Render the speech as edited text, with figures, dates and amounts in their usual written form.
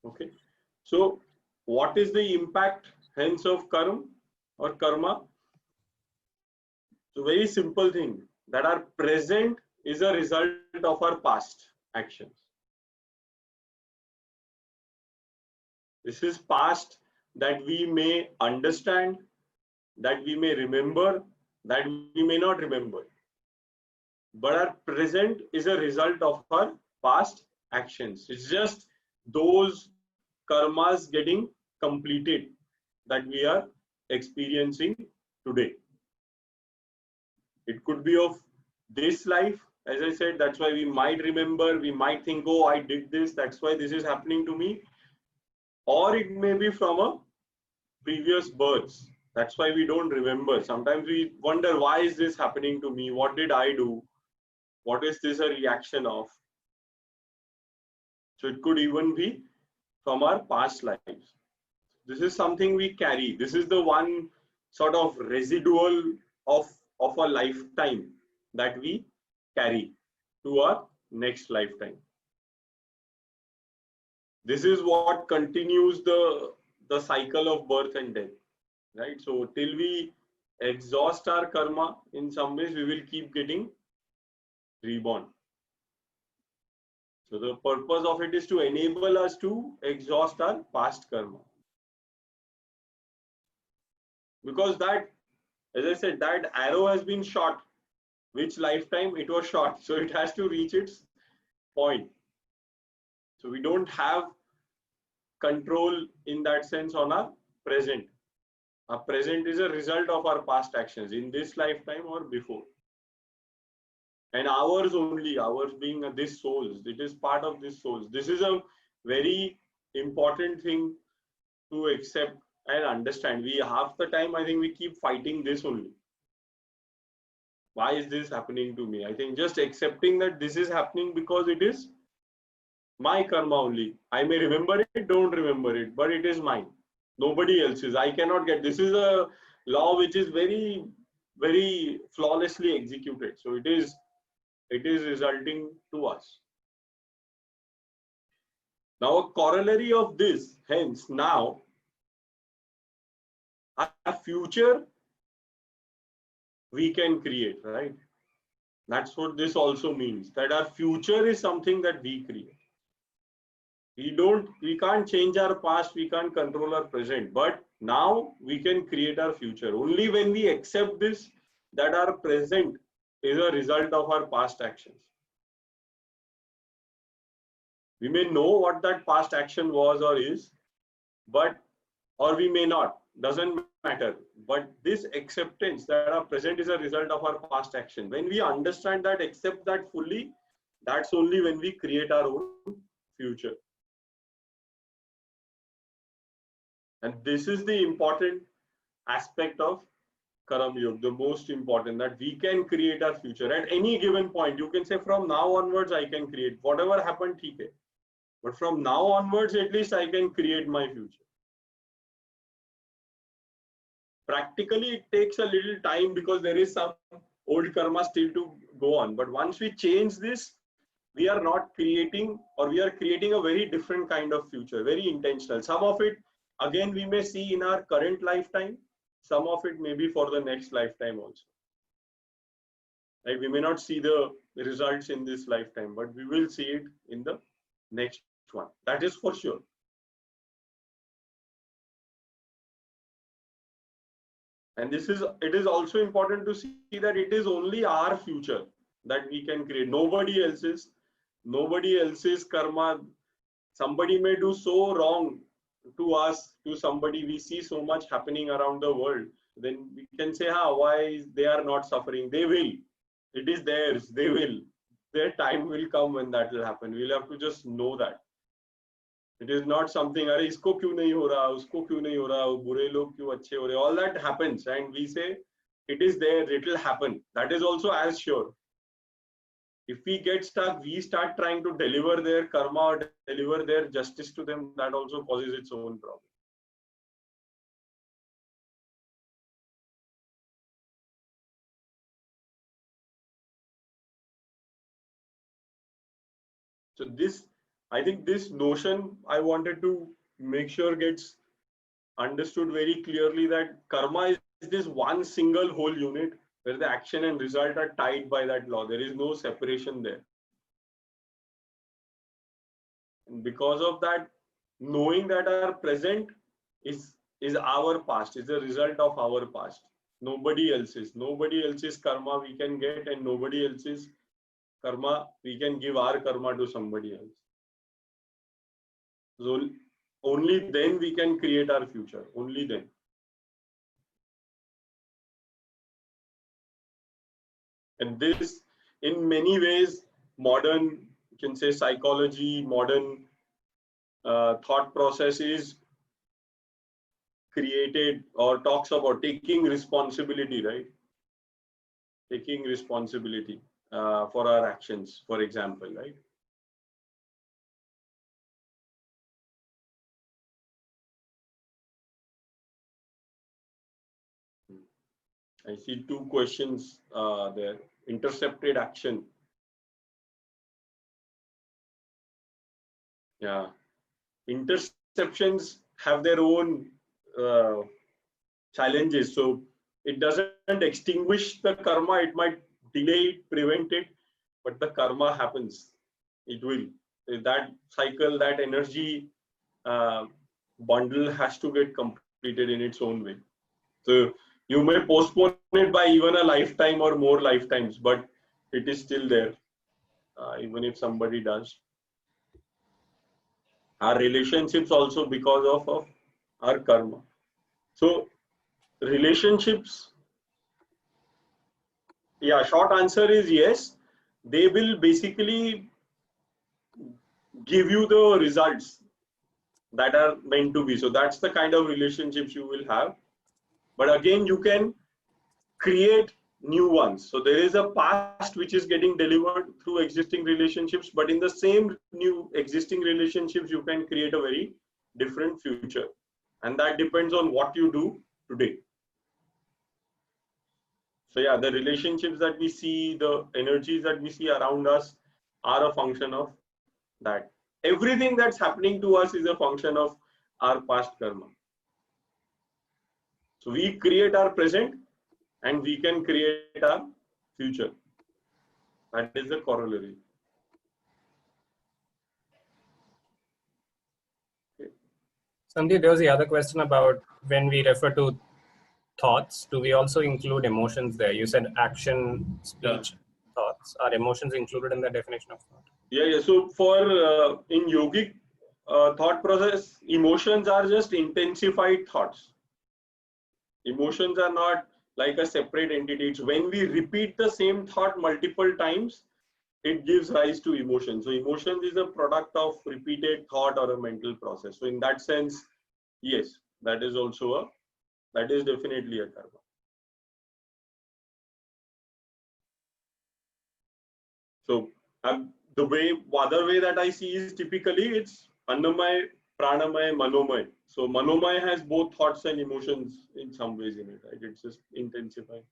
Okay. So what is the impact hence of karma or karma? So very simple thing, that our present is a result of our past actions. This is past that we may understand, that we may remember, that we may not remember. But our present is a result of our past actions. It's just those karmas getting completed that we are experiencing today. It could be of this life, as I said, that's why we might remember, we might think, oh, I did this, that's why this is happening to me. Or it may be from a previous births. That's why we don't remember. Sometimes we wonder, why is this happening to me? What did I do? What is this a reaction of? So it could even be from our past lives. This is something we carry. This is the one sort of residual of a lifetime that we carry to our next lifetime. This is what continues the cycle of birth and death, right? So till we exhaust our karma, in some ways we will keep getting reborn. So the purpose of it is to enable us to exhaust our past karma. Because that, as I said, that arrow has been shot. Which lifetime it was shot, so it has to reach its point. So we don't have control in that sense on our present. Our present is a result of our past actions in this lifetime or before. And ours only, ours being this souls, it is part of this souls. This is a very important thing to accept and understand. We half the time, I think we keep fighting this only. Why is this happening to me? I think just accepting that this is happening because it is my karma only. I may remember it, don't remember it, but it is mine. Nobody else's. I cannot get. This is a law which is very, very flawlessly executed. So it is resulting to us. Now a corollary of this, hence now, our future we can create, right? That's what this also means, that our future is something that we create. We can't change our past, we can't control our present, but now we can create our future. Only when we accept this, that our present is a result of our past actions. We may know what that past action was or is, but, or we may not, doesn't matter. But this acceptance that our present is a result of our past action, when we understand that, accept that fully, that's only when we create our own future. And this is the important aspect of Karma Yoga, the most important, that we can create our future at any given point. You can say from now onwards, I can create whatever happened, okay. But from now onwards, at least I can create my future. Practically, it takes a little time because there is some old karma still to go on. But once we change this, we are not creating, or we are creating a very different kind of future, very intentional. Some of it, again, we may see in our current lifetime. Some of it may be for the next lifetime also. Like we may not see the results in this lifetime, but we will see it in the next one. That is for sure. And it is also important to see that it is only our future that we can create. Nobody else's karma. Somebody may do so wrong to us, to somebody. We see so much happening around the world. Then we can say, why they are not suffering? They will. It is theirs. They will. Their time will come when that will happen. We'll have to just know that. It is not something, अरे इसको क्यों नहीं हो रहा, उसको क्यों नहीं हो रहा, बुरे लोग क्यों अच्छे हो रहे. All that happens, and we say it is there, it will happen. That is also as sure. If we get stuck, we start trying to deliver their karma or deliver their justice to them. That also causes its own problem. So this I think this notion I wanted to make sure gets understood very clearly, that karma is this one single whole unit where the action and result are tied by that law. There is no separation there. And because of that, knowing that our present is our past, is the result of our past. Nobody else's karma we can get, and nobody else's karma we can give our karma to somebody else. So only then we can create our future. Only then. And this, in many ways, modern, you can say, psychology, modern thought process is created or talks about taking responsibility, right? Taking responsibility for our actions, for example, right? I see two questions there. Intercepted action. Yeah. Interceptions have their own challenges. So it doesn't extinguish the karma. It might delay it, prevent it, but the karma happens. It will. That cycle, that energy bundle has to get completed in its own way. So you may postpone it by even a lifetime or more lifetimes, but it is still there, even if somebody does. Our relationships also because of our karma. So relationships, yeah, short answer is yes. They will basically give you the results that are meant to be. So that's the kind of relationships you will have. But again, you can create new ones. So there is a past which is getting delivered through existing relationships, but in the same new existing relationships, you can create a very different future. And that depends on what you do today. So yeah, the relationships that we see, the energies that we see around us are a function of that. Everything that's happening to us is a function of our past karma. So we create our present and we can create our future. That is the corollary. Okay. Sandeep, there was the other question about when we refer to thoughts, do we also include emotions there? You said action, speech, thoughts. Are emotions included in the definition of thought? Yeah. So for in yogic thought process, emotions are just intensified thoughts. Emotions are not like a separate entity. It's when we repeat the same thought multiple times, it gives rise to emotion. So emotions is a product of repeated thought or a mental process. So in that sense, yes, that is definitely a karma. So the other way that I see is typically it's Annamaya, Pranamaya, Manomaya. So Manomaya has both thoughts and emotions in some ways in it, right? It's just intensified.